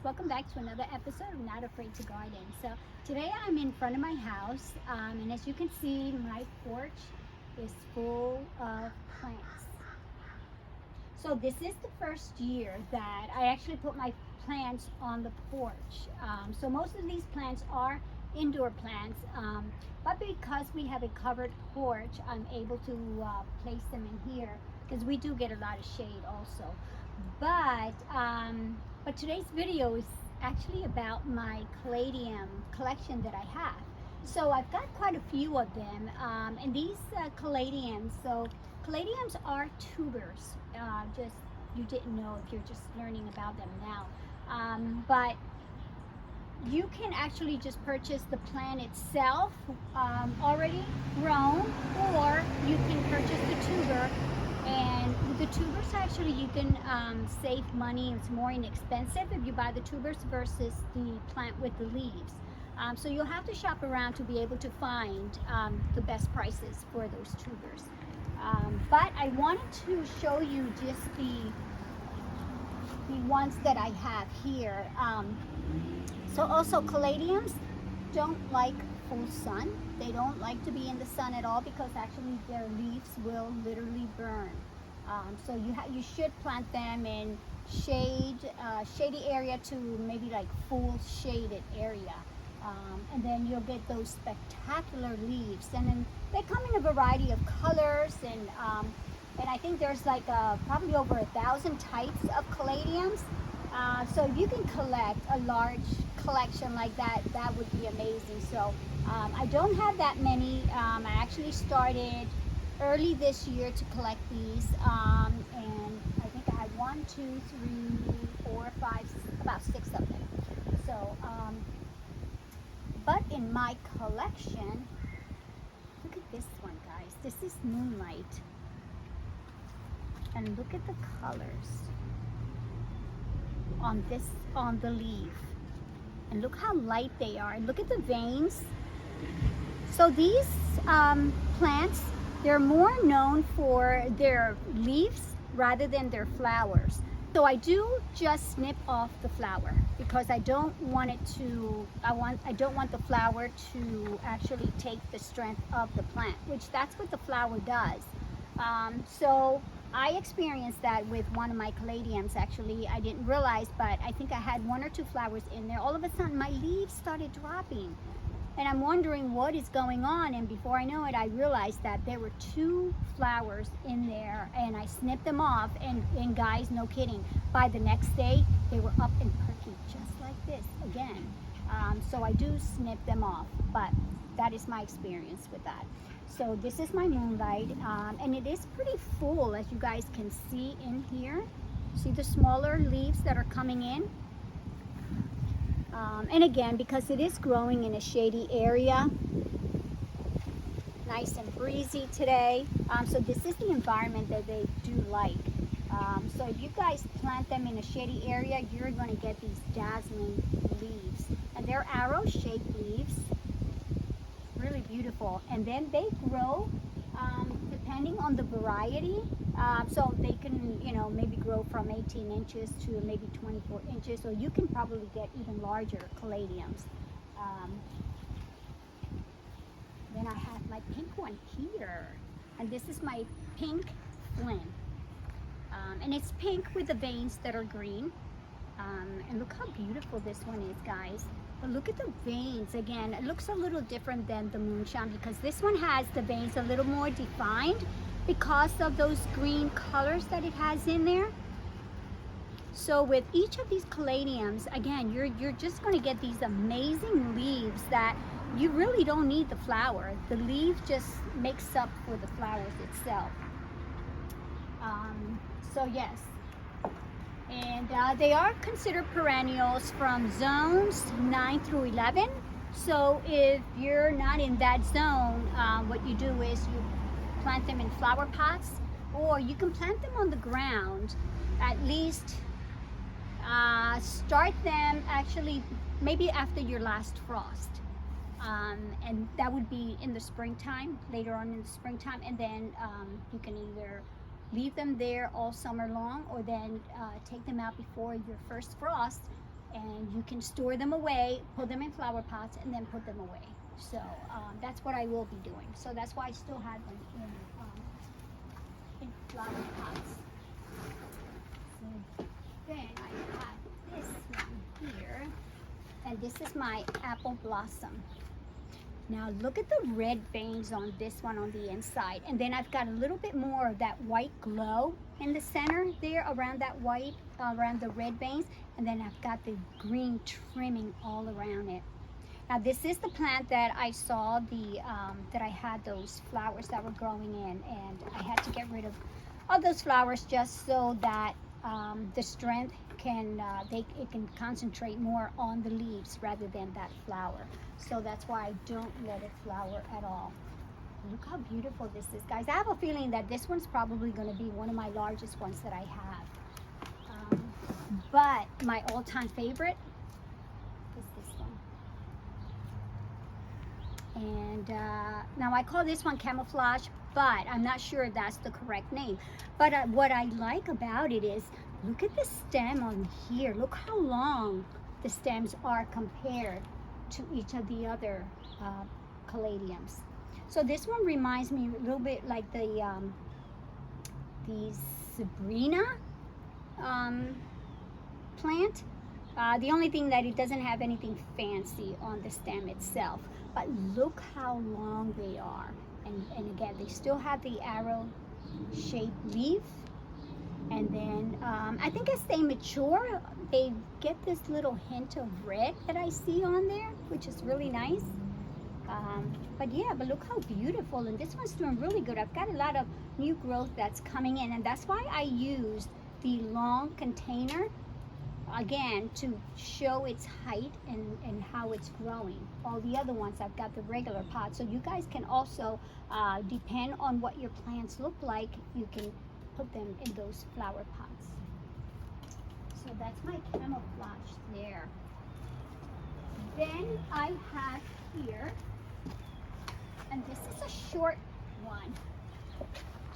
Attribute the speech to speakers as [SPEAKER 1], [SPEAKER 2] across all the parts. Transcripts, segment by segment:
[SPEAKER 1] Welcome back to another episode of Not Afraid to Garden. So today I'm in front of my house, and as you can see, my porch is full of plants. So this is the first year that I actually put my plants on the porch. So most of these plants are indoor plants, but because we have a covered porch, I'm able to place them in here because we do get a lot of shade also. But today's video is actually about my caladium collection that I have. So I've got quite a few of them, and these caladiums. So caladiums are tubers. Just you didn't know if you're just learning about them now, but you can actually just purchase the plant itself already grown, or you can purchase the tuber. And with the tubers, actually, you can save money. It's more inexpensive if you buy the tubers versus the plant with the leaves. So you'll have to shop around to be able to find the best prices for those tubers. But I wanted to show you just the ones that I have here. So also caladiums don't like full sun. They don't like to be in the sun at all because actually their leaves will literally burn. So you should plant them in shady area to maybe like full shaded area. And then you'll get those spectacular leaves. And then they come in a variety of colors, and I think there's like probably over 1,000 types of caladiums. So if you can collect a large collection like that, that would be amazing. So I don't have that many. I actually started early this year to collect these, and I think I had 1, 2, 3, 4, 5, about 6 of them. So, but in my collection, look at this one, guys. This is Moonlight, and look at the colors on the leaf, and look how light they are, and look at the veins. So these plants, they're more known for their leaves rather than their flowers. So I do just snip off the flower because I don't want the flower to actually take the strength of the plant, which that's what the flower does. So I experienced that with one of my caladiums. Actually, I didn't realize, but I think I had 1 or 2 flowers in there. All of a sudden, my leaves started dropping. And I'm wondering what is going on. And before I know it, I realized that there were 2 flowers in there, and I snipped them off. And guys, no kidding, by the next day, they were up and perky, just like this again. So I do snip them off, but that is my experience with that. So this is my Moonlight, and it is pretty full, as you guys can see in here. See the smaller leaves that are coming in? And again, because it is growing in a shady area, nice and breezy today. So this is the environment that they do like. So if you guys plant them in a shady area, you're going to get these dazzling leaves. And they're arrow-shaped leaves. Really beautiful. And then they grow depending on the variety. So they can, maybe grow from 18 inches to maybe 24 inches, or you can probably get even larger caladiums. Then I have my pink one here, and this is my pink Flynn. And it's pink with the veins that are green. And look how beautiful this one is, guys. But look at the veins. Again, it looks a little different than the Moonshine because this one has the veins a little more defined because of those green colors that it has in there. So with each of these caladiums, again, you're just going to get these amazing leaves that you really don't need the flower. The leaf just makes up for the flowers itself. So yes. And they are considered perennials from zones 9 through 11. So if you're not in that zone, what you do is you plant them in flower pots, or you can plant them on the ground. At least start them actually maybe after your last frost. And that would be in the springtime, later on in the springtime. And then you can either leave them there all summer long, or then take them out before your first frost and you can store them away, put them in flower pots, and then put them away. So that's what I will be doing. So that's why I still have them in flower pots. So then I have this one here, and this is my apple blossom. Now look at the red veins on this one on the inside, and then I've got a little bit more of that white glow in the center there around that white, around the red veins, and then I've got the green trimming all around it. Now this is the plant that I saw that I had those flowers that were growing in, and I had to get rid of all those flowers just so that the strength can it can concentrate more on the leaves rather than that flower. So that's why I don't let it flower at all. Look how beautiful this is, guys. I have a feeling that this one's probably going to be one of my largest ones that I have. But my all-time favorite is this one. And now I call this one camouflage, but I'm not sure if that's the correct name. But what I like about it is, look at the stem on here. Look how long the stems are compared to each of the other caladiums. So this one reminds me a little bit like the Sabrina plant. The only thing that it doesn't have anything fancy on the stem itself. But look how long they are. And again, they still have the arrow-shaped leaf. And then I think as they mature, they get this little hint of red that I see on there, which is really nice. But yeah, but look how beautiful. And this one's doing really good. I've got a lot of new growth that's coming in, and that's why I used the long container again to show its height and how it's growing. All the other ones I've got the regular pot, so you guys can also depend on what your plants look like, you can put them in those flower pots. So that's my camouflage there. Then I have here, and this is a short one,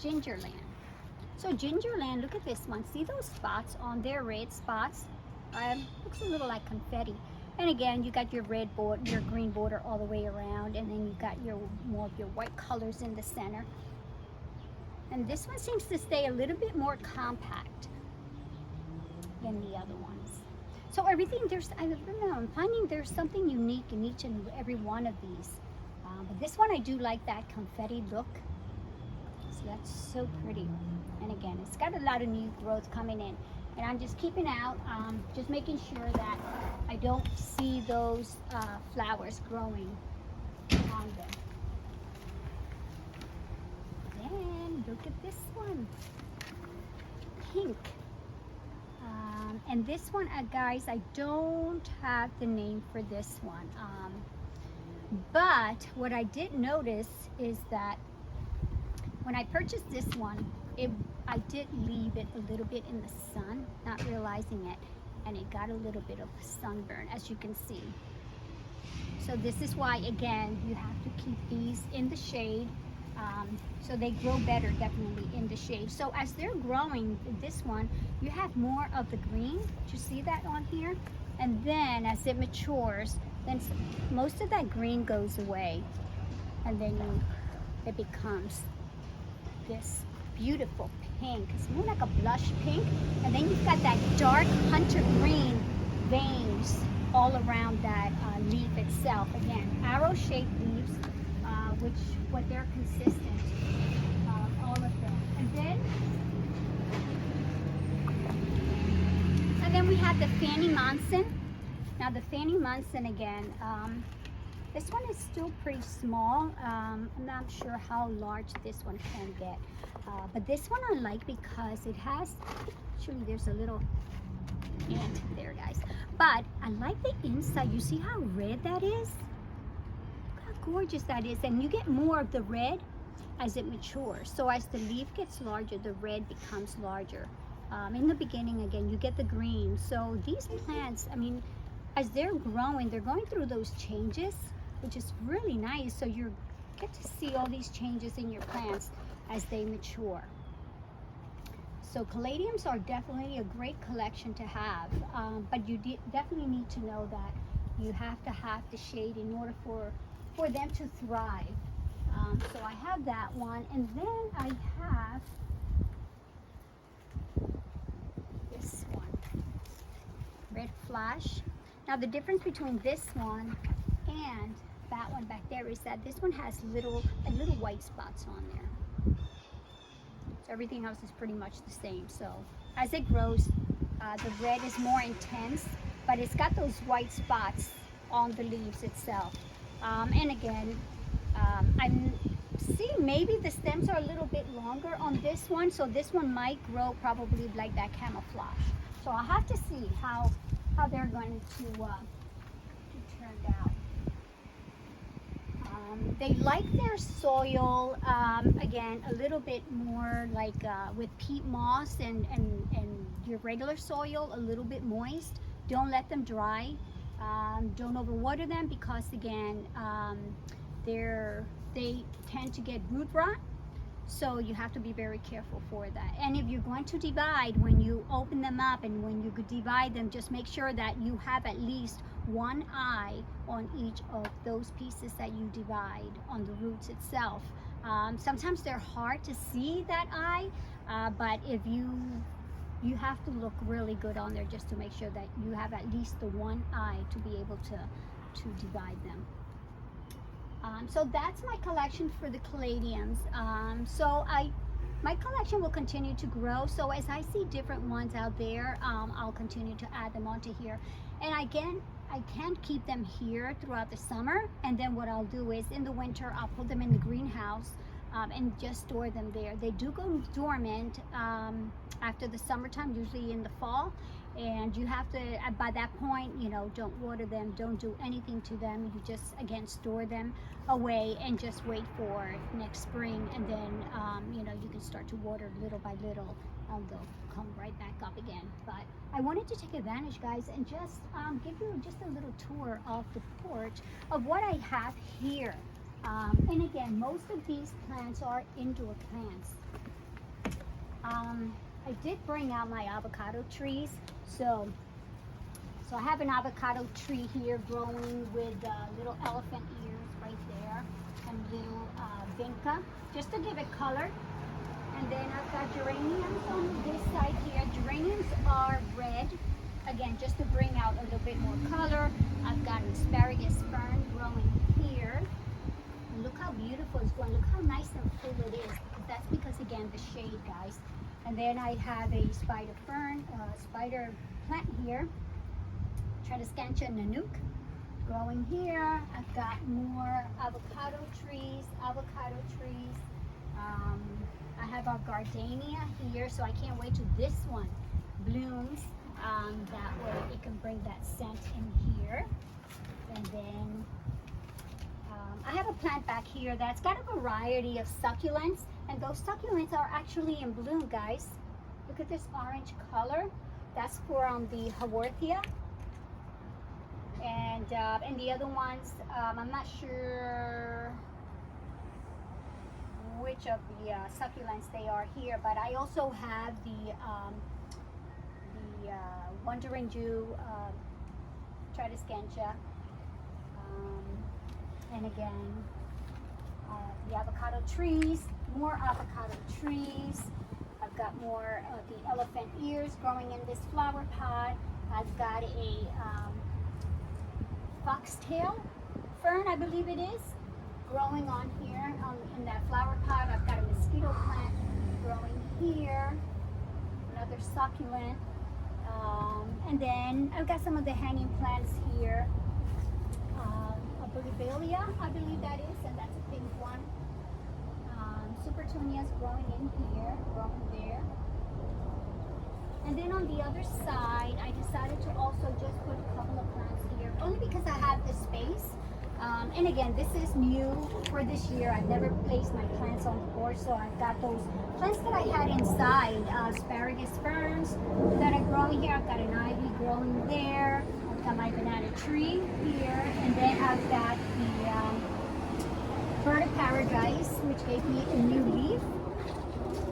[SPEAKER 1] Gingerland. So Gingerland, look at this one. See those spots on there, red spots? Looks a little like confetti. And again, you got your red border, your green border all the way around, and then you got your more of your white colors in the center. And this one seems to stay a little bit more compact than the other ones. So everything, I don't know, I'm finding there's something unique in each and every one of these. But this one I do like that confetti look. So that's so pretty. And again, it's got a lot of new growth coming in. And I'm just keeping out, just making sure that I don't see those flowers growing on them. Then look at this one, pink. And this one, guys, I don't have the name for this one. But what I did notice is that when I purchased this one, I did leave it a little bit in the sun, not realizing it, and it got a little bit of sunburn, as you can see. So this is why, again, you have to keep these in the shade, so they grow better definitely in the shade. So as they're growing, this one, you have more of the green. Do you see that on here? And then as it matures, then most of that green goes away, and then it becomes this beautiful pink. It's more like a blush pink, and then you've got that dark hunter green veins all around that leaf itself. Again, arrow-shaped leaves, what they're consistent, all of them. And then we have the Fanny Monson. Now the Fanny Monson again, this one is still pretty small. I'm not sure how large this one can get. But this one I like because it has, actually there's a little ant there, guys. But I like the inside. You see how red that is? Look how gorgeous that is. And you get more of the red as it matures. So as the leaf gets larger, the red becomes larger. In the beginning, again, you get the green. So these plants, I mean, as they're growing, they're going through those changes, which is really nice. So you get to see all these changes in your plants as they mature. So caladiums are definitely a great collection to have, but you definitely need to know that you have to have the shade in order for them to thrive. So I have that one, and then I have this one, red flash. Now the difference between this one and that one back there is that this one has little white spots on there. So everything else is pretty much the same. So as it grows, the red is more intense, but it's got those white spots on the leaves itself. And again, I'm seeing maybe the stems are a little bit longer on this one, so this one might grow probably like that camouflage. So I'll have to see how they're going to turn out. They like their soil, again, a little bit more like with peat moss and your regular soil, a little bit moist. Don't let them dry. Don't overwater them because, again, they tend to get root rot. So you have to be very careful for that. And if you're going to divide, when you open them up and when you divide them, just make sure that you have at least one eye on each of those pieces that you divide on the roots itself. Sometimes they're hard to see that eye, but if you have to look really good on there just to make sure that you have at least the one eye to be able to divide them. So that's my collection for the caladiums. My collection will continue to grow. So as I see different ones out there, I'll continue to add them onto here. And again, I can't keep them here throughout the summer. And then what I'll do is in the winter, I'll put them in the greenhouse and just store them there. They do go dormant after the summertime, usually in the fall. And you have to, by that point, you know, don't water them, don't do anything to them. You just, again, store them away and just wait for next spring. And then, you know, you can start to water little by little and they'll come right back up again. But I wanted to take advantage, guys, and just give you just a little tour of the porch of what I have here. And again, most of these plants are indoor plants. I did bring out my avocado trees. So I have an avocado tree here growing with little elephant ears right there and little vinca, just to give it color. And then I've got geraniums on this side here. Geraniums are red, again, just to bring out a little bit more color. I've got an asparagus fern growing here. And look how beautiful it's going. Look how nice and full it is. That's because, again, the shade, guys. And then I have a spider fern, spider plant here, Caladiums nanook, growing here. I've got more avocado trees. I have our gardenia here, so I can't wait till this one blooms. That way it can bring that scent in here. And then I have a plant back here that's got a variety of succulents, and those succulents are actually in bloom, guys. Look at this orange color. That's for the Haworthia. And the other ones, I'm not sure which of the succulents they are here, but I also have the Wandering Jew, Caladiums, and again, the avocado trees, more avocado trees. I've got more of the elephant ears growing in this flower pot. I've got a foxtail fern, I believe it is, growing on here in that flower pot. I've got a mosquito plant growing here, another succulent. And then I've got some of the hanging plants here. A Bolivalia, I believe that is, and that's a pink one. Supertunias growing in here, growing there. And then on the other side, I decided to also just put a couple of plants here, only because I have the space. And again, this is new for this year. I've never placed my plants on the porch, so I've got those plants that I had inside, asparagus ferns that are growing here. I've got an ivy growing there. I've got my banana tree here, and then I've got the bird of paradise, which gave me a new leaf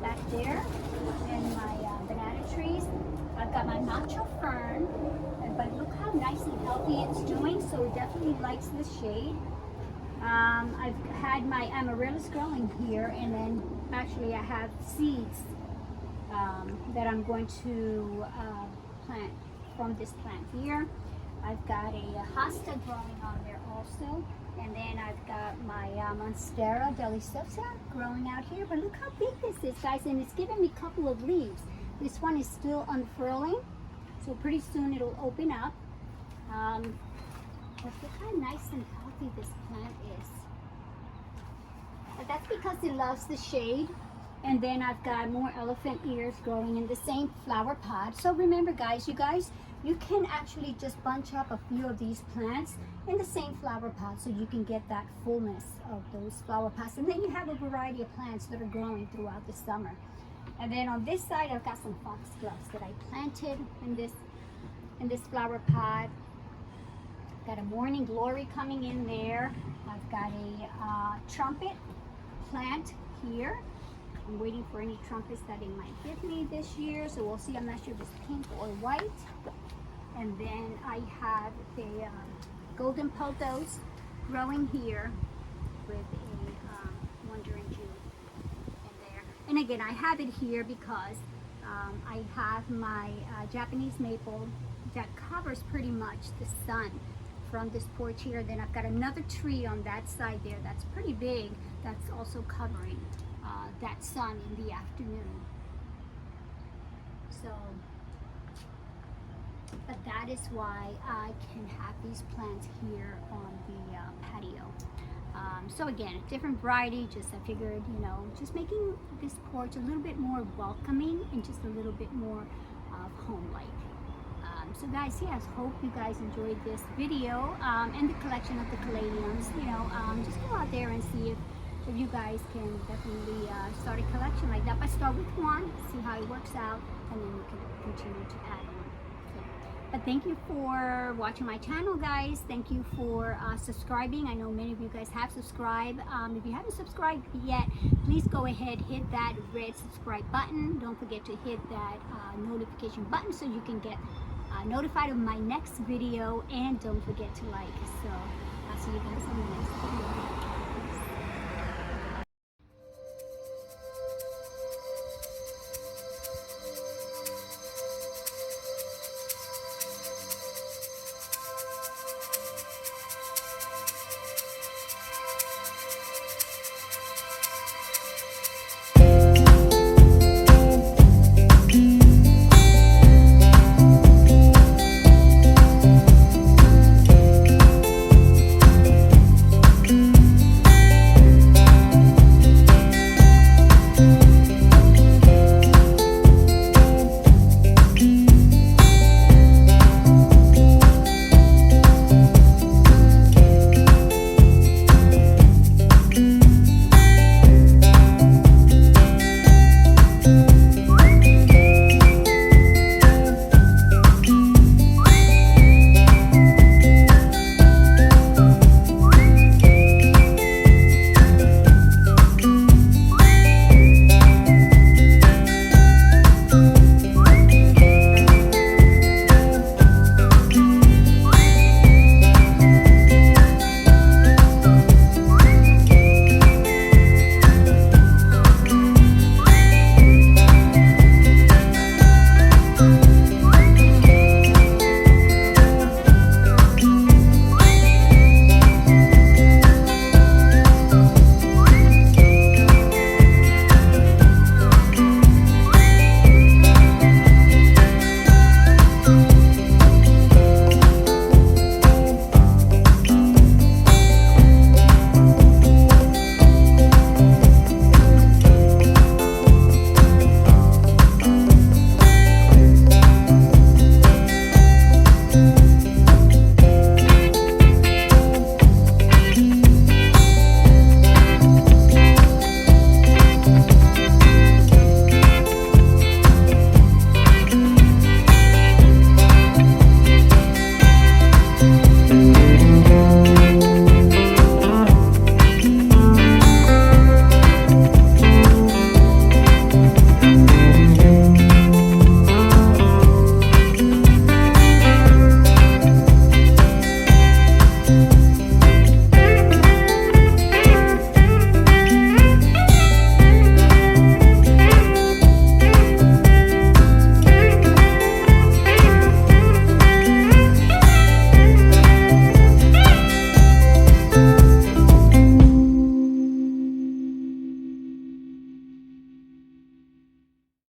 [SPEAKER 1] back there. and my banana trees. I've got my macho fern, but look how nice and healthy it's doing, so it definitely likes the shade. I've had my amaryllis growing here, and then actually I have seeds that I'm going to plant from this plant here. I've got a hosta growing on there also, and then I've got my Monstera deliciosa growing out here. But look how big this is, guys, and it's giving me a couple of leaves. This one is still unfurling, so pretty soon it'll open up. But look how nice and healthy this plant is. But that's because it loves the shade. And then I've got more elephant ears growing in the same flower pot. So remember, guys, you can actually just bunch up a few of these plants in the same flower pot so you can get that fullness of those flower pots. And then you have a variety of plants that are growing throughout the summer. And then on this side, I've got some foxgloves that I planted in this flower pot. Got a morning glory coming in there. I've got a trumpet plant here. I'm waiting for any trumpets that they might give me this year, so we'll see. I'm not sure if it's pink or white. And then I have a golden pothos growing here with a wandering Jew in there. And again, I have it here because I have my Japanese maple that covers pretty much the sun from this porch here. Then I've got another tree on that side there that's pretty big that's also covering that sun in the afternoon. So, but that is why I can have these plants here on the patio. So again, a different variety, just I figured, you know, just making this porch a little bit more welcoming and just a little bit more home-like. So guys, yes, hope you guys enjoyed this video and the collection of the caladiums. You know, just go out there and see if you guys can definitely start a collection like that. But start with one, see how it works out, and then you can continue to add on. But thank you for watching my channel, guys. Thank you for subscribing. I know many of you guys have subscribed. If you haven't subscribed yet, please go ahead, hit that red subscribe button. Don't forget to hit that notification button so you can get notified of my next video, and don't forget to like. So I'll see you guys on the next video.